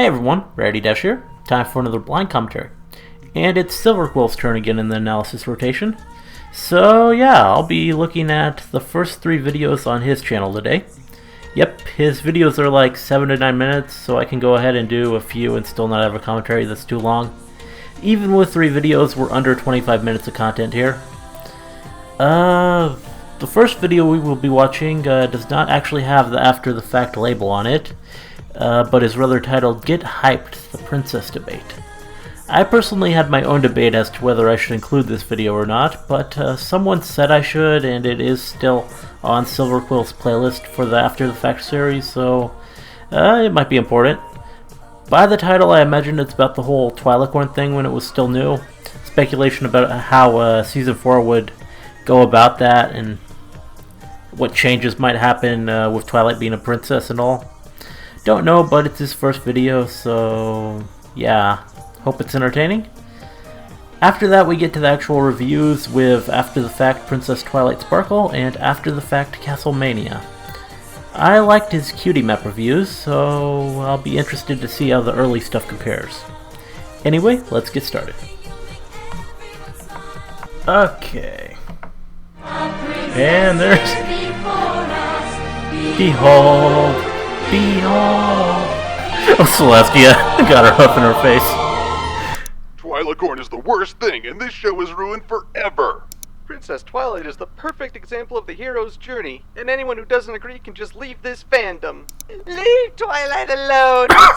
Hey everyone, Rarity Dash here. Time for another blind commentary. And it's Silver Quill's turn again in the analysis rotation. So yeah, I'll be looking at the first 3 videos on his channel today. Yep, his videos are like 7 to 9 minutes, so I can go ahead and do a few and still not have a commentary that's too long. Even with 3 videos, we're under 25 minutes of content here. The first video we will be watching does not actually have the after the fact label on it. But is rather titled Get Hyped, the Princess Debate. I personally had my own debate as to whether I should include this video or not, but someone said I should, and it is still on Silver Quill's playlist for the After the Fact series, so it might be important. By the title, I imagine it's about the whole Twilight thing when it was still new. Speculation about how Season 4 would go about that, and what changes might happen with Twilight being a princess and all. Don't know, but it's his first video, so yeah, hope it's entertaining. After that, we get to the actual reviews with After the Fact Princess Twilight Sparkle and After the Fact Castle-Mania. I liked his cutie map reviews, so I'll be interested to see how the early stuff compares. Anyway, let's get started. Okay. And there's... Behold! Behold! Oh, Celestia got her hoof in her face. Twilight is the worst thing, and this show is ruined forever. Princess Twilight is the perfect example of the hero's journey, and anyone who doesn't agree can just leave this fandom. Leave Twilight alone! I'm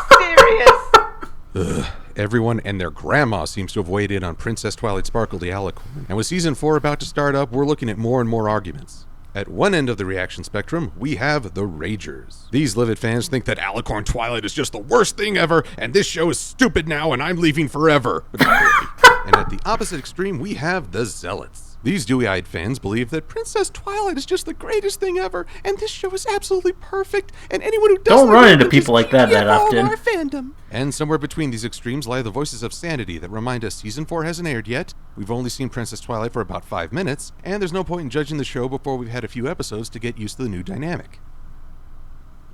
serious! Everyone and their grandma seems to have weighed in on Princess Twilight Sparkle the Alicorn, and with Season 4 about to start up, we're looking at more and more arguments. At one end of the reaction spectrum, we have the Ragers. These livid fans think that Alicorn Twilight is just the worst thing ever, and this show is stupid now, and I'm leaving forever. And at the opposite extreme, we have the Zealots. These dewy-eyed fans believe that Princess Twilight is just the greatest thing ever, and this show is absolutely perfect, and anyone who doesn't run into people like that often. Our fandom. And somewhere between these extremes lie the voices of sanity that remind us Season 4 hasn't aired yet, we've only seen Princess Twilight for about 5 minutes, and there's no point in judging the show before we've had a few episodes to get used to the new dynamic.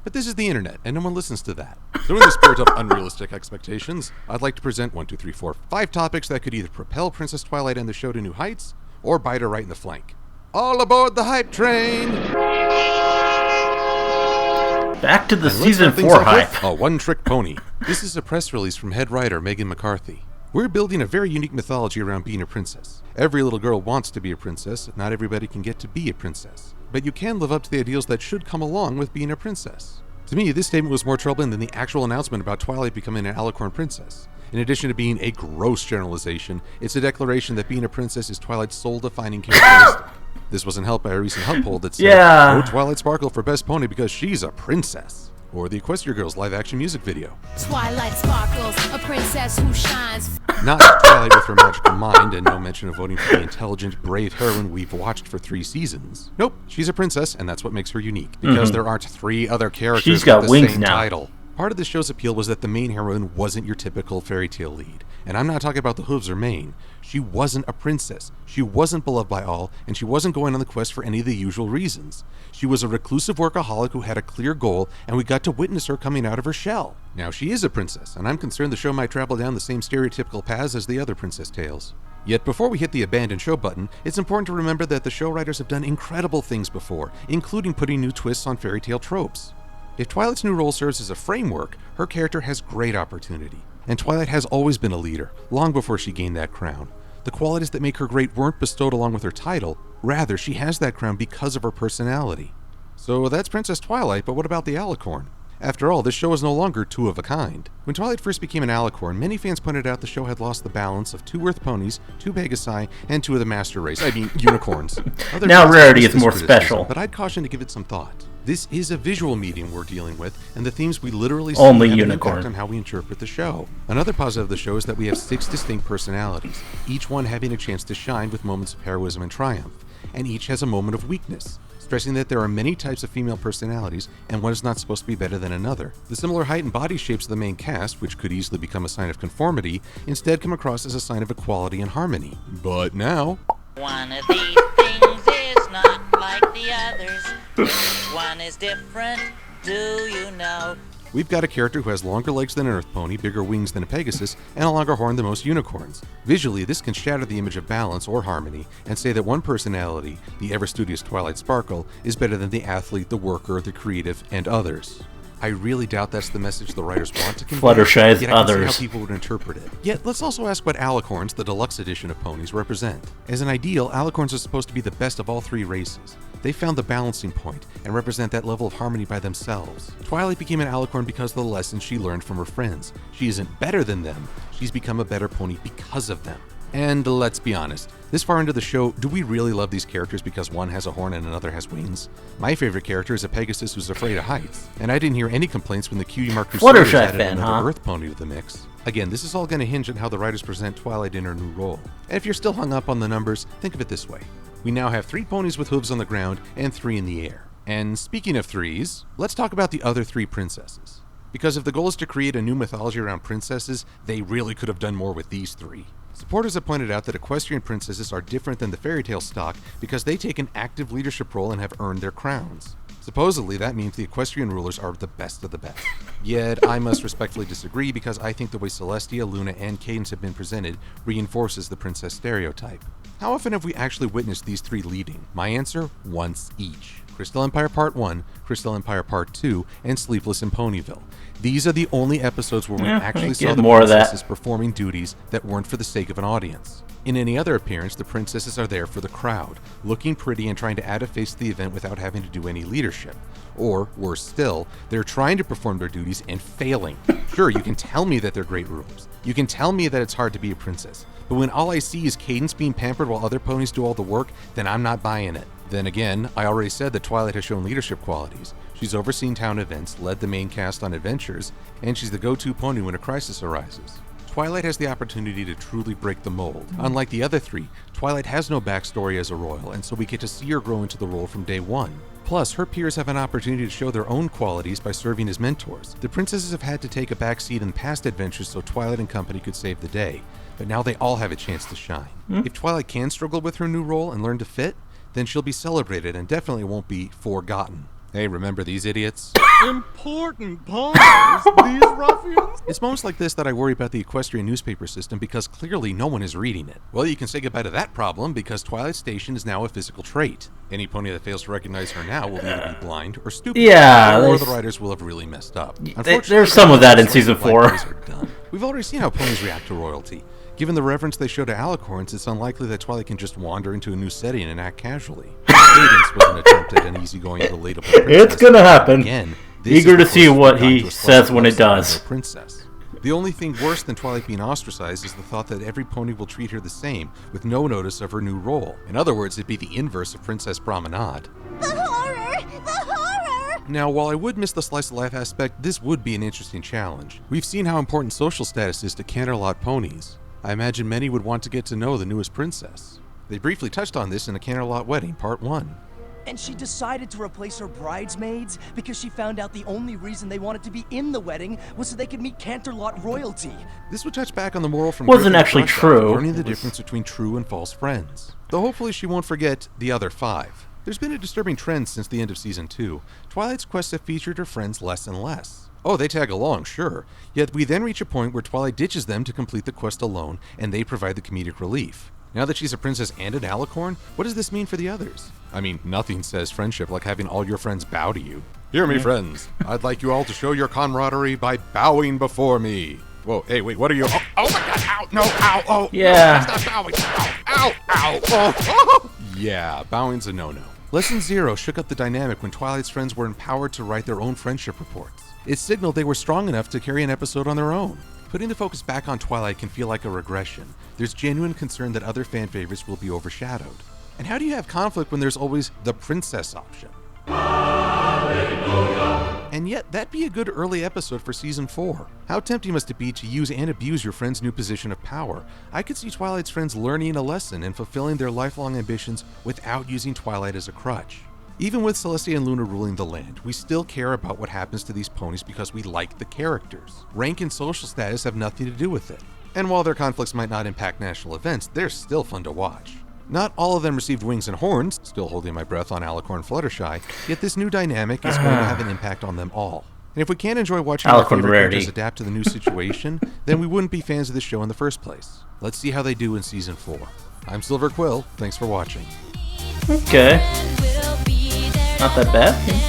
But this is the internet, and no one listens to that. So in the spirit of unrealistic expectations, I'd like to present 5 topics that could either propel Princess Twilight and the show to new heights, or bite her right in the flank. All aboard the hype train! Back to the Season 4 hype. A one-trick pony. This is a press release from head writer Megan McCarthy. We're building a very unique mythology around being a princess. Every little girl wants to be a princess, not everybody can get to be a princess. But you can live up to the ideals that should come along with being a princess. To me, this statement was more troubling than the actual announcement about Twilight becoming an Alicorn princess. In addition to being a gross generalization, it's a declaration that being a princess is Twilight's sole-defining characteristic. This wasn't helped by a recent Hub poll that said, "Oh, Twilight Sparkle for best pony because she's a princess." Or the Equestria Girls live-action music video. Twilight sparkles, a princess who shines. Not Twilight with her magical mind, and no mention of voting for the intelligent, brave heroine we've watched for 3 seasons. Nope, she's a princess, and that's what makes her unique. Because there aren't 3 other characters She's got with the wings same now. title. Part of the show's appeal was that the main heroine wasn't your typical fairy tale lead. And I'm not talking about the hooves or mane. She wasn't a princess. She wasn't beloved by all, and she wasn't going on the quest for any of the usual reasons. She was a reclusive workaholic who had a clear goal, and we got to witness her coming out of her shell. Now she is a princess, and I'm concerned the show might travel down the same stereotypical paths as the other princess tales. Yet before we hit the abandon show button, it's important to remember that the show writers have done incredible things before, including putting new twists on fairy tale tropes. If Twilight's new role serves as a framework, her character has great opportunity. And Twilight has always been a leader, long before she gained that crown. The qualities that make her great weren't bestowed along with her title, rather she has that crown because of her personality. So that's Princess Twilight, but what about the Alicorn? After all, this show is no longer 2 of a kind. When Twilight first became an Alicorn, many fans pointed out the show had lost the balance of 2 Earth ponies, 2 Pegasi, and 2 of the Master Race, unicorns. Now Rarity is more special. But I'd caution to give it some thought. This is a visual medium we're dealing with, and the themes we literally see Only have an unicorn. impact on how we interpret the show. Another positive of the show is that we have 6 distinct personalities, each one having a chance to shine with moments of heroism and triumph, and each has a moment of weakness, stressing that there are many types of female personalities, and one is not supposed to be better than another. The similar height and body shapes of the main cast, which could easily become a sign of conformity, instead come across as a sign of equality and harmony. But now... One of these things is not like the others. Each one is different, do you know? We've got a character who has longer legs than an Earth pony, bigger wings than a Pegasus, and a longer horn than most unicorns. Visually, this can shatter the image of balance or harmony and say that one personality, the ever-studious Twilight Sparkle, is better than the athlete, the worker, the creative, and others. I really doubt that's the message the writers want to convey. Fluttershy's yet I can see others. how people would interpret it. Yet, let's also ask what alicorns, the deluxe edition of ponies, represent. As an ideal, alicorns are supposed to be the best of all three races. They found the balancing point and represent that level of harmony by themselves. Twilight became an alicorn because of the lessons she learned from her friends. She isn't better than them, she's become a better pony because of them. And let's be honest, this far into the show, do we really love these characters because one has a horn and another has wings? My favorite character is a Pegasus who's afraid of heights, and I didn't hear any complaints when the Cutie Mark Crusaders Fluttershy added fan, another huh? Earth pony to the mix. Again, this is all going to hinge on how the writers present Twilight in her new role. And if you're still hung up on the numbers, think of it this way. We now have 3 ponies with hooves on the ground and 3 in the air. And speaking of 3s, let's talk about the other 3 princesses. Because if the goal is to create a new mythology around princesses, they really could have done more with these 3. Supporters have pointed out that equestrian princesses are different than the fairy tale stock because they take an active leadership role and have earned their crowns. Supposedly, that means the equestrian rulers are the best of the best. Yet, I must respectfully disagree because I think the way Celestia, Luna, and Cadence have been presented reinforces the princess stereotype. How often have we actually witnessed these 3 leading? My answer, once each. Crystal Empire Part 1, Crystal Empire Part 2, and Sleepless in Ponyville. These are the only episodes where we actually saw the more of that. princesses performing duties that weren't for the sake of an audience. In any other appearance, the princesses are there for the crowd, looking pretty and trying to add a face to the event without having to do any leadership. Or, worse still, they're trying to perform their duties and failing. Sure, you can tell me that they're great rulers. You can tell me that it's hard to be a princess. But when all I see is Cadence being pampered while other ponies do all the work, then I'm not buying it. Then again, I already said that Twilight has shown leadership qualities. She's overseen town events, led the main cast on adventures, and she's the go-to pony when a crisis arises. Twilight has the opportunity to truly break the mold. Unlike the other 3, Twilight has no backstory as a royal, and so we get to see her grow into the role from day one. Plus, her peers have an opportunity to show their own qualities by serving as mentors. The princesses have had to take a back seat in past adventures so Twilight and company could save the day, but now they all have a chance to shine. If Twilight can struggle with her new role and learn to fit, then she'll be celebrated and definitely won't be forgotten. Hey, remember these idiots? Important ponies, these ruffians? It's moments like this that I worry about the equestrian newspaper system because clearly no one is reading it. Well, you can say goodbye to that problem because Twilight Station is now a physical trait. Any pony that fails to recognize her now will either be blind or stupid. Yeah, or the writers will have really messed up. There's some of that in season 4. We've already seen how ponies react to royalty. Given the reverence they show to alicorns, it's unlikely that Twilight can just wander into a new setting and act casually. Cadence was an attempt at an easygoing, relatable princess. It's gonna happen. Again, this Eager is to the see closest what we've gotten he to a says when it slice of life does. of a princess. The only thing worse than Twilight being ostracized is the thought that every pony will treat her the same, with no notice of her new role. In other words, it'd be the inverse of Princess Promenade. The horror! The horror! Now, while I would miss the slice of life aspect, this would be an interesting challenge. We've seen how important social status is to Canterlot ponies. I imagine many would want to get to know the newest princess. They briefly touched on this in A Canterlot Wedding, Part 1. And she decided to replace her bridesmaids because she found out the only reason they wanted to be in the wedding was so they could meet Canterlot royalty. This would touch back on the moral from Wasn't Griffin actually Russia, true. learning the difference between true and false friends. Though hopefully she won't forget the other 5. There's been a disturbing trend since the end of Season 2. Twilight's quests have featured her friends less and less. Oh, they tag along, sure. Yet we then reach a point where Twilight ditches them to complete the quest alone, and they provide the comedic relief. Now that she's a princess and an alicorn, what does this mean for the others? I mean, nothing says friendship like having all your friends bow to you. Hear me, friends. I'd like you all to show your camaraderie by bowing before me. Whoa, hey, wait, what are you? Oh my god, ow, no, ow, oh. Yeah. No, that's not bowing. Ow, ow, oh. Yeah, bowing's a no-no. Lesson 0 shook up the dynamic when Twilight's friends were empowered to write their own friendship reports. It signaled they were strong enough to carry an episode on their own. Putting the focus back on Twilight can feel like a regression. There's genuine concern that other fan favorites will be overshadowed. And how do you have conflict when there's always the princess option? And yet, that'd be a good early episode for Season 4. How tempting must it be to use and abuse your friend's new position of power? I could see Twilight's friends learning a lesson and fulfilling their lifelong ambitions without using Twilight as a crutch. Even with Celestia and Luna ruling the land, we still care about what happens to these ponies because we like the characters. Rank and social status have nothing to do with it. And while their conflicts might not impact national events, they're still fun to watch. Not all of them received wings and horns, still holding my breath on Alicorn Fluttershy, yet this new dynamic is going to have an impact on them all. And if we can't enjoy watching our Eloquent favorite rarity. characters adapt to the new situation, then we wouldn't be fans of the show in the first place. Let's see how they do in Season 4. I'm Silver Quill. Thanks for watching. Okay. Not that bad.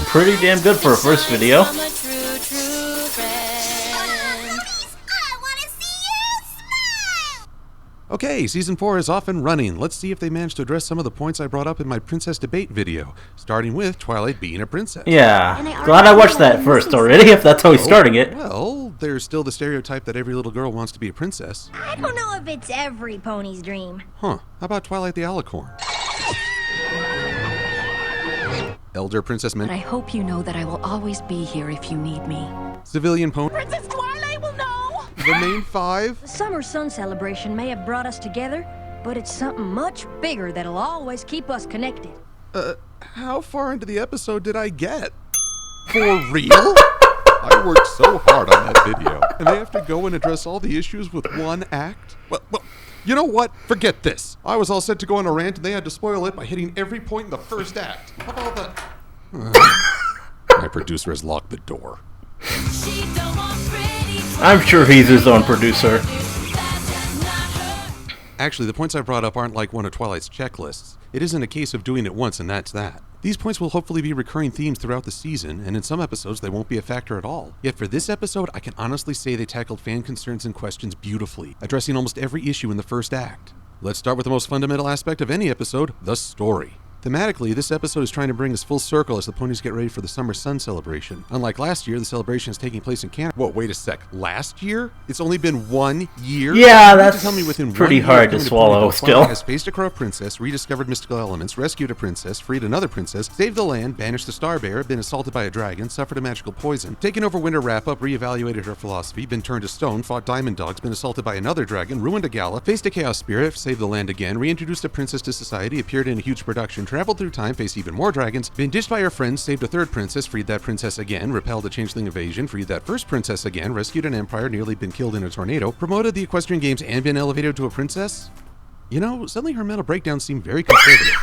Pretty damn good for a first video. Okay, Season 4 is off and running. Let's see if they managed to address some of the points I brought up in my princess debate video, starting with Twilight being a princess. Yeah. Glad I watched that first already, if that's how he's starting it. Well, there's still the stereotype that every little girl wants to be a princess. I don't know if it's every pony's dream. Huh, how about Twilight the Alicorn? Elder Princess But I Mint, hope you know that I will always be here if you need me. Civilian Pony, Princess Twilight will know! the main five? The Summer Sun celebration may have brought us together, but it's something much bigger that'll always keep us connected. How far into the episode did I get? For real? I worked so hard on that video, and they have to go and address all the issues with one act? Well, you know what? Forget this. I was all set to go on a rant, and they had to spoil it by hitting every point in the first act. How about that? My producer has locked the door. I'm sure he's his own producer. Actually, the points I brought up aren't like one of Twilight's checklists. It isn't a case of doing it once and that's that. These points will hopefully be recurring themes throughout the season, and in some episodes they won't be a factor at all. Yet for this episode, I can honestly say they tackled fan concerns and questions beautifully, addressing almost every issue in the first act. Let's start with the most fundamental aspect of any episode, the story. Thematically, this episode is trying to bring us full circle as the ponies get ready for the Summer Sun celebration. Unlike last year, the celebration is taking place in Canada. Whoa, wait a sec. Last year? It's only been 1 year? Yeah, You mean to that's tell me within 1 pretty year, hard to Pony swallow Twilight still. has faced a corrupt princess, rediscovered mystical elements, rescued a princess, freed another princess, saved the land, banished the star bearer, been assaulted by a dragon, suffered a magical poison, taken over Winter Wrap-Up, reevaluated her philosophy, been turned to stone, fought diamond dogs, been assaulted by another dragon, ruined a gala, faced a chaos spirit, saved the land again, reintroduced a princess to society, appeared in a huge production, traveled through time, faced even more dragons, been ditched by her friends, saved a third princess, freed that princess again, repelled a changeling invasion, freed that first princess again, rescued an empire, nearly been killed in a tornado, promoted the equestrian games and been elevated to a princess? You know, suddenly her mental breakdowns seem very conservative.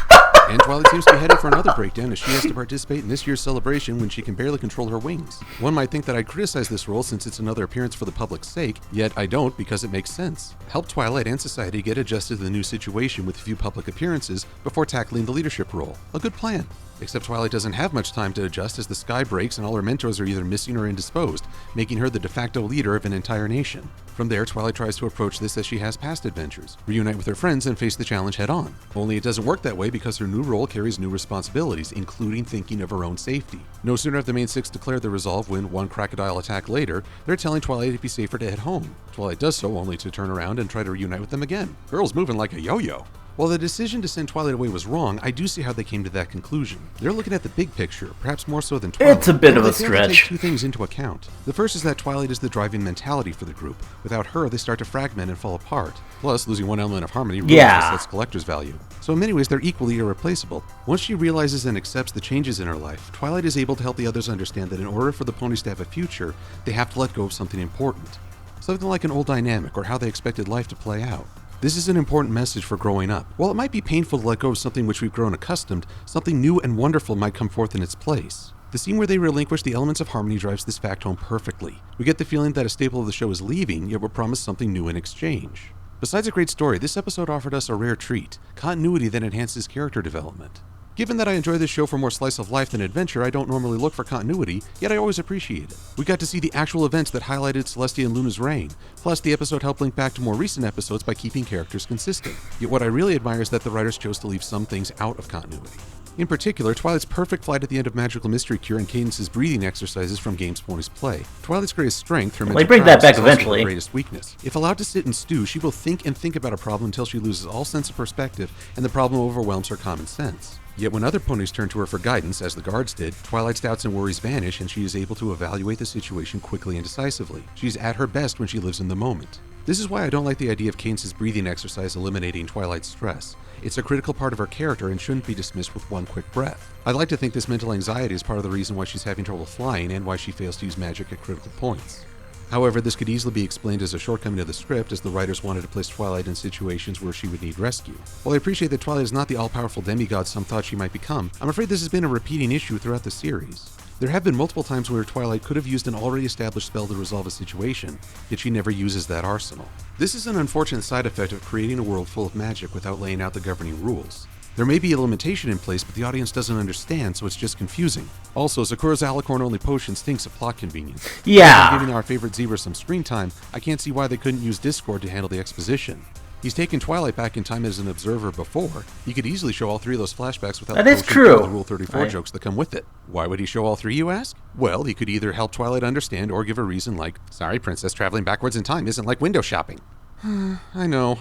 And Twilight seems to be headed for another breakdown as she has to participate in this year's celebration when she can barely control her wings. One might think that I'd criticize this role since it's another appearance for the public's sake, yet I don't because it makes sense. Help Twilight and society get adjusted to the new situation with a few public appearances before tackling the leadership role. A good plan. Except Twilight doesn't have much time to adjust as the sky breaks and all her mentors are either missing or indisposed, making her the de facto leader of an entire nation. From there, Twilight tries to approach this as she has past adventures, reunite with her friends and face the challenge head on. Only it doesn't work that way because her new role carries new responsibilities, including thinking of her own safety. No sooner have the main six declared their resolve when, one crocodile attack later, they're telling Twilight it'd be safer to head home. Twilight does so only to turn around and try to reunite with them again. Girl's moving like a yo-yo. While the decision to send Twilight away was wrong, I do see how they came to that conclusion. They're looking at the big picture, perhaps more so than Twilight. It's a bit of a They fail to take stretch. two things into account. The first is that Twilight is the driving mentality for the group. Without her, they start to fragment and fall apart. Plus, losing one element of harmony ruins Yeah. the set's collector's value. So in many ways, they're equally irreplaceable. Once she realizes and accepts the changes in her life, Twilight is able to help the others understand that in order for the ponies to have a future, they have to let go of something important. Something like an old dynamic or how they expected life to play out. This is an important message for growing up. While it might be painful to let go of something which we've grown accustomed, something new and wonderful might come forth in its place. The scene where they relinquish the elements of harmony drives this fact home perfectly. We get the feeling that a staple of the show is leaving, yet we're promised something new in exchange. Besides a great story, this episode offered us a rare treat, continuity that enhances character development. Given that I enjoy this show for more slice of life than adventure, I don't normally look for continuity, yet I always appreciate it. We got to see the actual events that highlighted Celestia and Luna's reign, plus the episode helped link back to more recent episodes by keeping characters consistent. Yet what I really admire is that the writers chose to leave some things out of continuity. In particular, Twilight's perfect flight at the end of Magical Mystery Cure and Cadence's breathing exercises from games ponies play. Twilight's greatest strength, her mental They bring that prowess, back is also her eventually. greatest weakness. If allowed to sit and stew, she will think and think about a problem until she loses all sense of perspective and the problem overwhelms her common sense. Yet when other ponies turn to her for guidance, as the guards did, Twilight's doubts and worries vanish and she is able to evaluate the situation quickly and decisively. She's at her best when she lives in the moment. This is why I don't like the idea of Cadence's breathing exercise eliminating Twilight's stress. It's a critical part of her character and shouldn't be dismissed with one quick breath. I'd like to think this mental anxiety is part of the reason why she's having trouble flying and why she fails to use magic at critical points. However, this could easily be explained as a shortcoming of the script, as the writers wanted to place Twilight in situations where she would need rescue. While I appreciate that Twilight is not the all-powerful demigod some thought she might become, I'm afraid this has been a repeating issue throughout the series. There have been multiple times where Twilight could have used an already established spell to resolve a situation, yet she never uses that arsenal. This is an unfortunate side effect of creating a world full of magic without laying out the governing rules. There may be a limitation in place, but the audience doesn't understand, so it's just confusing. Also, Sakura's alicorn-only potion stinks of plot convenience. Yeah. Giving our favorite zebra some screen time, I can't see why they couldn't use Discord to handle the exposition. He's taken Twilight back in time as an observer before. He could easily show all three of those flashbacks without That is the true. Rule 34 jokes that come with it. Why would he show all three, you ask? Well, he could either help Twilight understand or give a reason like, sorry, princess, traveling backwards in time isn't like window shopping. I know,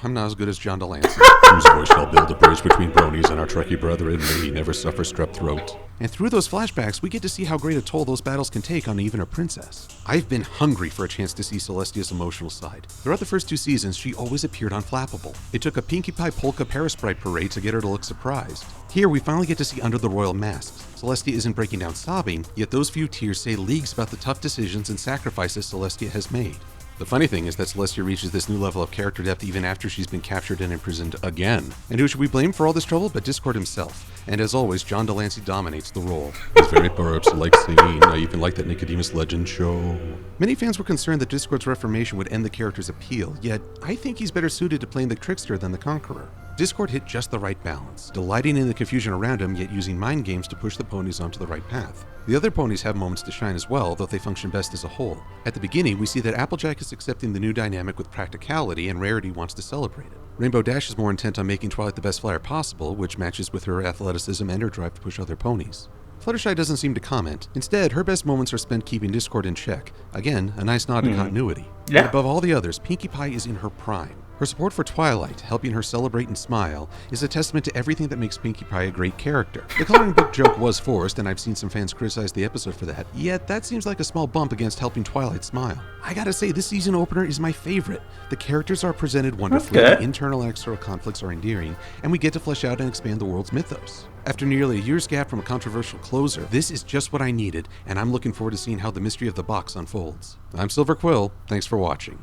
I'm not as good as John Delancey. Whose voice shall build a bridge between bronies and our Trekkie brethren, may he never suffer strep throat. And through those flashbacks, we get to see how great a toll those battles can take on even a princess. I've been hungry for a chance to see Celestia's emotional side. Throughout the first 2 seasons, she always appeared unflappable. It took a Pinkie Pie Polka Parasprite parade to get her to look surprised. Here, we finally get to see under the royal masks. Celestia isn't breaking down sobbing, yet those few tears say leagues about the tough decisions and sacrifices Celestia has made. The funny thing is that Celestia reaches this new level of character depth even after she's been captured and imprisoned again. And who should we blame for all this trouble but Discord himself? And as always, John Delancey dominates the role. He's very perhaps like singing. I even like that Nicodemus Legend show. Many fans were concerned that Discord's reformation would end the character's appeal, yet I think he's better suited to playing the trickster than the conqueror. Discord hit just the right balance, delighting in the confusion around him, yet using mind games to push the ponies onto the right path. The other ponies have moments to shine as well, though they function best as a whole. At the beginning, we see that Applejack is accepting the new dynamic with practicality, and Rarity wants to celebrate it. Rainbow Dash is more intent on making Twilight the best flyer possible, which matches with her athleticism and her drive to push other ponies. Fluttershy doesn't seem to comment. Instead, her best moments are spent keeping Discord in check. Again, a nice nod to continuity. Yeah. But above all the others, Pinkie Pie is in her prime. Her support for Twilight, helping her celebrate and smile, is a testament to everything that makes Pinkie Pie a great character. The coloring book joke was forced, and I've seen some fans criticize the episode for that, yet that seems like a small bump against helping Twilight smile. I gotta say, this season opener is my favorite. The characters are presented wonderfully, the internal and external conflicts are endearing, and we get to flesh out and expand the world's mythos. After nearly a year's gap from a controversial closer, this is just what I needed, and I'm looking forward to seeing how the mystery of the box unfolds. I'm Silver Quill, thanks for watching.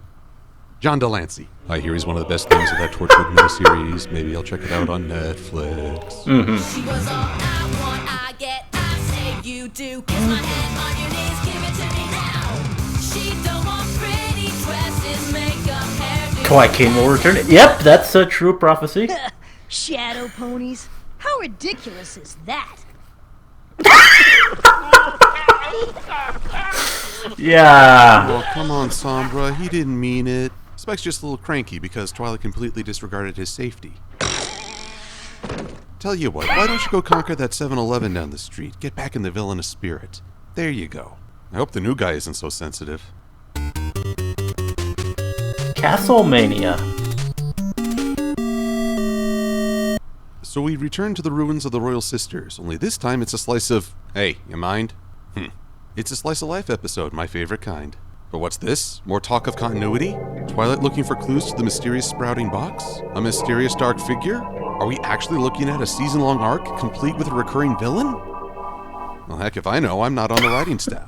John Delancey. I hear he's one of the best things of that Torchwood miniseries. Maybe I'll check it out on Netflix. She was all I want, I get, I say you do. Kiss my hand on your knees, give it to me now. She don't want pretty dresses, makeup, hairdo. Kawaii King will return. Yep, that's a true prophecy. Shadow ponies? How ridiculous is that? Yeah. Oh, come on, Sombra. He didn't mean it. Spike's just a little cranky because Twilight completely disregarded his safety. Tell you what, why don't you go conquer that 7-Eleven down the street? Get back in the villainous spirit. There you go. I hope the new guy isn't so sensitive. Castle-Mania. So we return to the ruins of the Royal Sisters, only this time it's a slice of... Hey, you mind? It's a slice of life episode, my favorite kind. But what's this? More talk of continuity? Twilight looking for clues to the mysterious sprouting box? A mysterious dark figure? Are we actually looking at a season-long arc, complete with a recurring villain? Well, heck if I know, I'm not on the writing staff.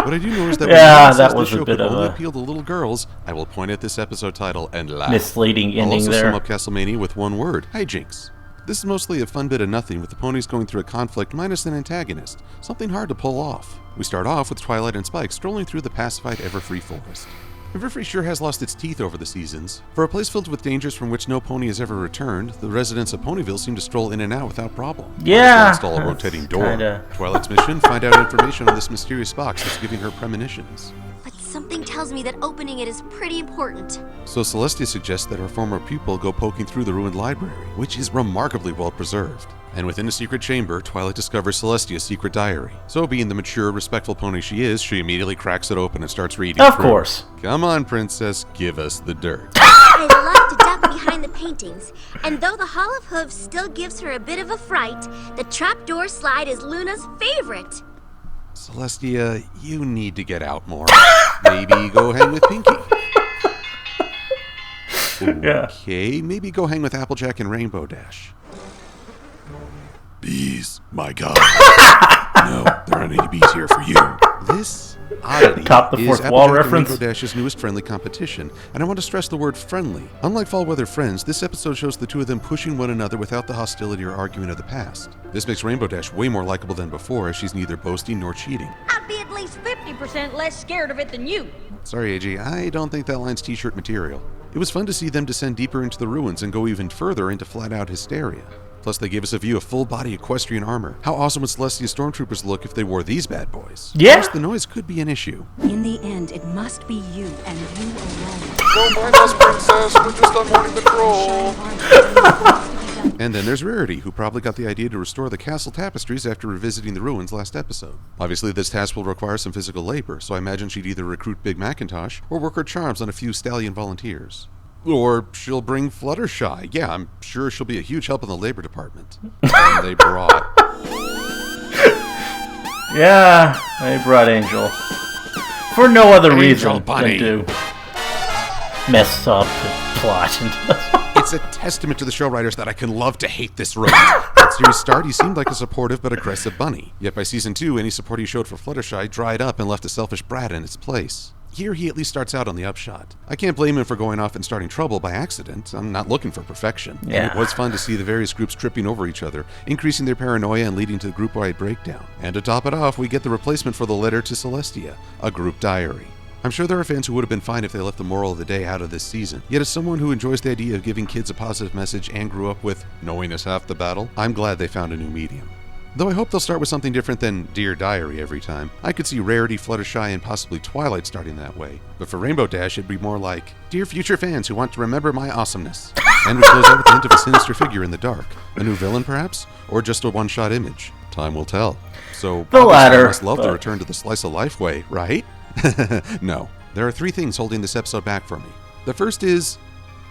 What I do know is that when that was this show a bit could of only a appeal to little girls, I will point at this episode title and laugh. misleading I'll ending also there. sum up Castle-Mania with one word: hijinks. This is mostly a fun bit of nothing, with the ponies going through a conflict minus an antagonist. Something hard to pull off. We start off with Twilight and Spike strolling through the pacified Everfree forest. Everfree sure has lost its teeth over the seasons. For a place filled with dangers from which no pony has ever returned, the residents of Ponyville seem to stroll in and out without problem. Yeah, Install a rotating door. kinda. Twilight's mission: find out information on this mysterious box that's giving her premonitions. But something tells me that opening it is pretty important. So Celestia suggests that her former pupil go poking through the ruined library, which is remarkably well preserved. And within a secret chamber, Twilight discovers Celestia's secret diary. So being the mature, respectful pony she is, she immediately cracks it open and starts reading Of through. course. Come on, princess, give us the dirt. I love to duck behind the paintings, and though the Hall of Hooves still gives her a bit of a fright, the trapdoor slide is Luna's favorite. Celestia, you need to get out more. Maybe go hang with Pinkie. Okay, maybe go hang with Applejack and Rainbow Dash. Bees, my god. No, there aren't any bees here for you. This oddity Top the is fourth wall Applejack and reference. Rainbow Dash's newest friendly competition, and I want to stress the word friendly. Unlike Fall Weather Friends, this episode shows the two of them pushing one another without the hostility or argument of the past. This makes Rainbow Dash way more likable than before, as she's neither boasting nor cheating. I'd be at least 50% less scared of it than you. Sorry, AJ, I don't think that line's t-shirt material. It was fun to see them descend deeper into the ruins and go even further into flat-out hysteria. Plus, they gave us a view of full-body equestrian armor. How awesome would Celestia stormtroopers look if they wore these bad boys? Yeah. Plus, the noise could be an issue. In the end, it must be you and you alone. Don't mind us, princess. We're just on morning patrol. And then there's Rarity, who probably got the idea to restore the castle tapestries after revisiting the ruins last episode. Obviously, this task will require some physical labor, so I imagine she'd either recruit Big Macintosh or work her charms on a few stallion volunteers. Or she'll bring Fluttershy. Yeah, I'm sure she'll be a huge help in the labor department. And they brought... Yeah, they brought Angel. For no other Angel reason Bunny. than to mess up the plot. It's a testament to the show writers that I can love to hate this rodent. At series start, he seemed like a supportive but aggressive bunny. Yet by season 2, any support he showed for Fluttershy dried up and left a selfish brat in its place. Here he at least starts out on the upshot. I can't blame him for going off and starting trouble by accident. I'm not looking for perfection. Yeah. And it was fun to see the various groups tripping over each other, increasing their paranoia and leading to the group-wide breakdown. And to top it off, we get the replacement for the letter to Celestia, a group diary. I'm sure there are fans who would have been fine if they left the moral of the day out of this season. Yet as someone who enjoys the idea of giving kids a positive message and grew up with knowing is half the battle, I'm glad they found a new medium. Though I hope they'll start with something different than Dear Diary every time. I could see Rarity, Fluttershy, and possibly Twilight starting that way. But for Rainbow Dash, it'd be more like, Dear future fans who want to remember my awesomeness. And we close out with the hint of a sinister figure in the dark. A new villain, perhaps? Or just a one-shot image? Time will tell. So, The latter, I must love but- the return to the slice of life way, right? No. There are 3 things holding this episode back for me. The first is,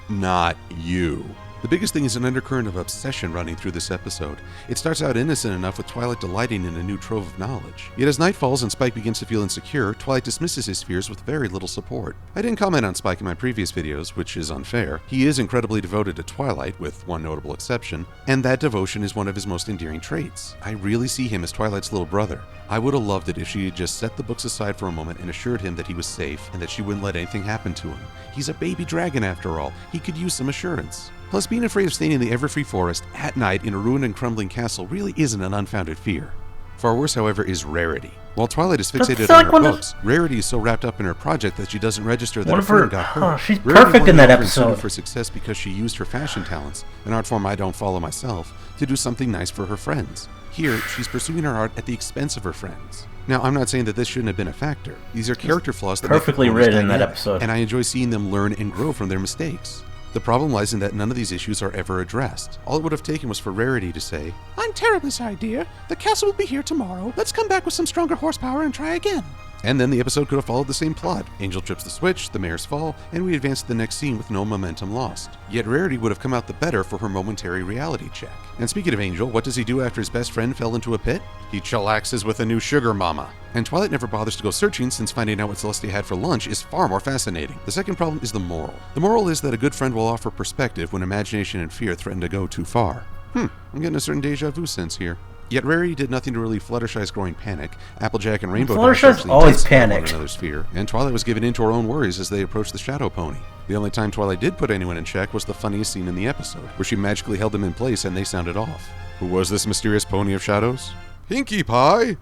not you. The biggest thing is an undercurrent of obsession running through this episode. It starts out innocent enough with Twilight delighting in a new trove of knowledge. Yet as night falls and Spike begins to feel insecure, Twilight dismisses his fears with very little support. I didn't comment on Spike in my previous videos, which is unfair. He is incredibly devoted to Twilight, with one notable exception, and that devotion is one of his most endearing traits. I really see him as Twilight's little brother. I would have loved it if she had just set the books aside for a moment and assured him that he was safe and that she wouldn't let anything happen to him. He's a baby dragon after all. He could use some assurance. Plus, being afraid of staying in the Everfree Forest at night in a ruined and crumbling castle really isn't an unfounded fear. Far worse, however, is Rarity. While Twilight is fixated That's on like her one of- books, Rarity is so wrapped up in her project that she doesn't register that One a of her- friend got hurt. oh, she's Rarity perfect wanted in that to consider episode. for success because she used her fashion talents, an art form I don't follow myself, to do something nice for her friends. Here, she's pursuing her art at the expense of her friends. Now, I'm not saying that this shouldn't have been a factor. These are character flaws that perfectly make the written in that dynamic, episode. and I enjoy seeing them learn and grow from their mistakes. The problem lies in that none of these issues are ever addressed. All it would have taken was for Rarity to say, I'm terribly sorry, dear. The castle will be here tomorrow. Let's come back with some stronger horsepower and try again. And then the episode could have followed the same plot. Angel trips the switch, the mares fall, and we advance to the next scene with no momentum lost. Yet Rarity would have come out the better for her momentary reality check. And speaking of Angel, what does he do after his best friend fell into a pit? He chillaxes with a new sugar mama. And Twilight never bothers to go searching, since finding out what Celestia had for lunch is far more fascinating. The second problem is the moral. The moral is that a good friend will offer perspective when imagination and fear threaten to go too far. I'm getting a certain deja vu sense here. Yet Rarity did nothing to relieve Fluttershy's growing panic. Applejack and Rainbow Dash Fluttershy's actually always tested one panicked. another's fear, and Twilight was given into her own worries as they approached the Shadow Pony. The only time Twilight did put anyone in check was the funniest scene in the episode, where she magically held them in place and they sounded off. Who was this mysterious pony of shadows? Pinkie Pie!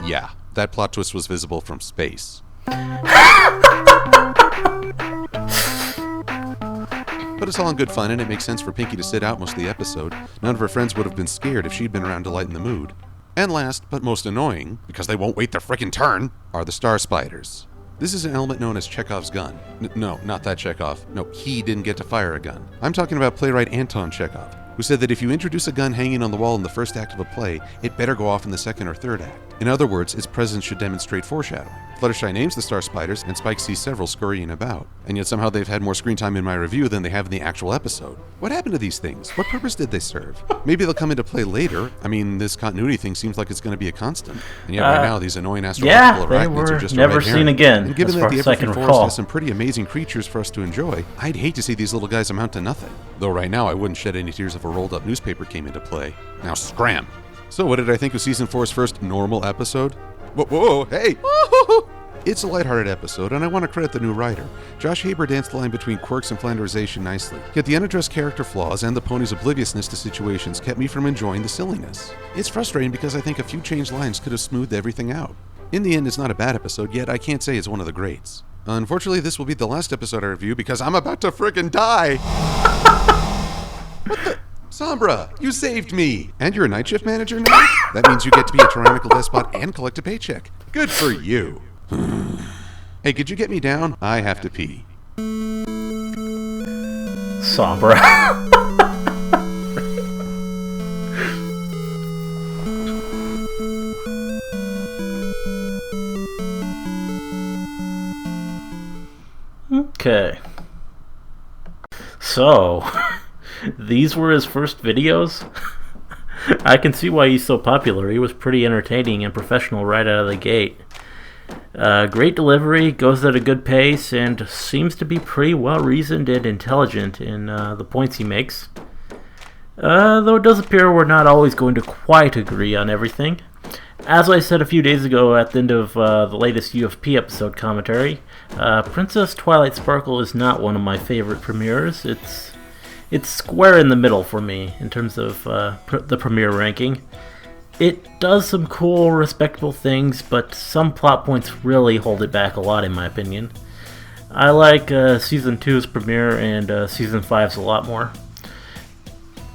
Yeah, that plot twist was visible from space. But it's all in good fun, and it makes sense for Pinkie to sit out most of the episode. None of her friends would have been scared if she'd been around to lighten the mood. And last, but most annoying, because they won't wait their frickin' turn, are the Star Spiders. This is an element known as Chekhov's gun. No, not that Chekhov. No, he didn't get to fire a gun. I'm talking about playwright Anton Chekhov, who said that if you introduce a gun hanging on the wall in the first act of a play, it better go off in the second or third act. In other words, its presence should demonstrate foreshadowing. Fluttershy names the Star Spiders, and Spike sees several scurrying about. And yet somehow they've had more screen time in my review than they have in the actual episode. What happened to these things? What purpose did they serve? Maybe they'll come into play later. I mean, this continuity thing seems like it's going to be a constant. And yet right now, these annoying astrological they arachnids were are just a never red seen herring. again, And given as that far the as I can Everfree Forest recall. has some pretty amazing creatures for us to enjoy, I'd hate to see these little guys amount to nothing. Though right now, I wouldn't shed any tears if a rolled-up newspaper came into play. Now scram! So what did I think of Season 4's first normal episode? Whoa, hey! It's a lighthearted episode, and I want to credit the new writer. Josh Haber danced the line between quirks and flanderization nicely, yet the unaddressed character flaws and the pony's obliviousness to situations kept me from enjoying the silliness. It's frustrating because I think a few changed lines could have smoothed everything out. In the end, it's not a bad episode, yet I can't say it's one of the greats. Unfortunately, this will be the last episode I review because I'm about to frickin' die! What the? Sombra, you saved me! And you're a night shift manager now? That means you get to be a tyrannical despot and collect a paycheck. Good for you! Hey, could you get me down? I have to pee. Sombra. Okay. So, these were his first videos? I can see why he's so popular. He was pretty entertaining and professional right out of the gate. Great delivery, goes at a good pace, and seems to be pretty well reasoned and intelligent in the points he makes. Though it does appear we're not always going to quite agree on everything. As I said a few days ago at the end of the latest UFP episode commentary, Princess Twilight Sparkle is not one of my favorite premieres. It's square in the middle for me in terms of the premiere ranking. It does some cool, respectable things, but some plot points really hold it back a lot in my opinion. I like Season 2's premiere and Season 5's a lot more.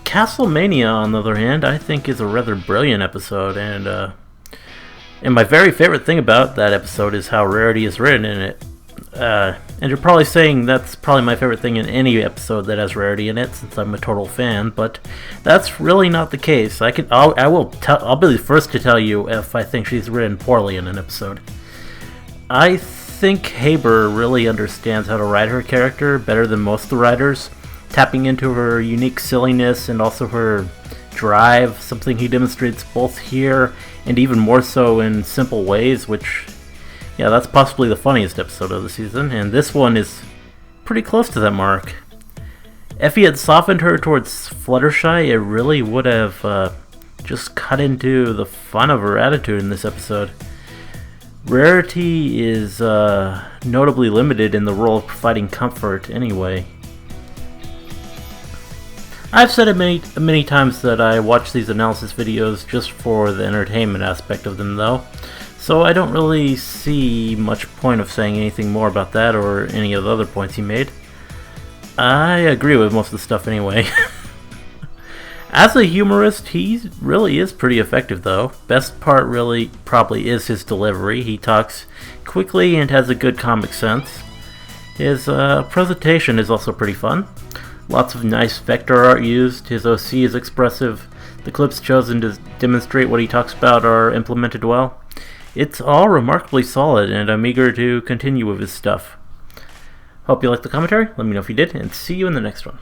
Castle-Mania, on the other hand, I think is a rather brilliant episode, and my very favorite thing about that episode is how Rarity is written in it. And you're probably saying that's probably my favorite thing in any episode that has Rarity in it, since I'm a total fan, but that's really not the case. I'll be the first to tell you if I think she's written poorly in an episode. I think Haber really understands how to write her character better than most of the writers, tapping into her unique silliness and also her drive, something he demonstrates both here and even more so in simple ways, which, yeah, that's possibly the funniest episode of the season, and this one is pretty close to that mark. If he had softened her towards Fluttershy, it really would have just cut into the fun of her attitude in this episode. Rarity is notably limited in the role of providing comfort anyway. I've said it many times that I watch these analysis videos just for the entertainment aspect of them though, so I don't really see much point of saying anything more about that or any of the other points he made. I agree with most of the stuff anyway. As a humorist, he really is pretty effective though. Best part really probably is his delivery. He talks quickly and has a good comic sense. His presentation is also pretty fun. Lots of nice vector art used, his OC is expressive, the clips chosen to demonstrate what he talks about are implemented well. It's all remarkably solid, and I'm eager to continue with his stuff. Hope you liked the commentary, let me know if you did, and see you in the next one.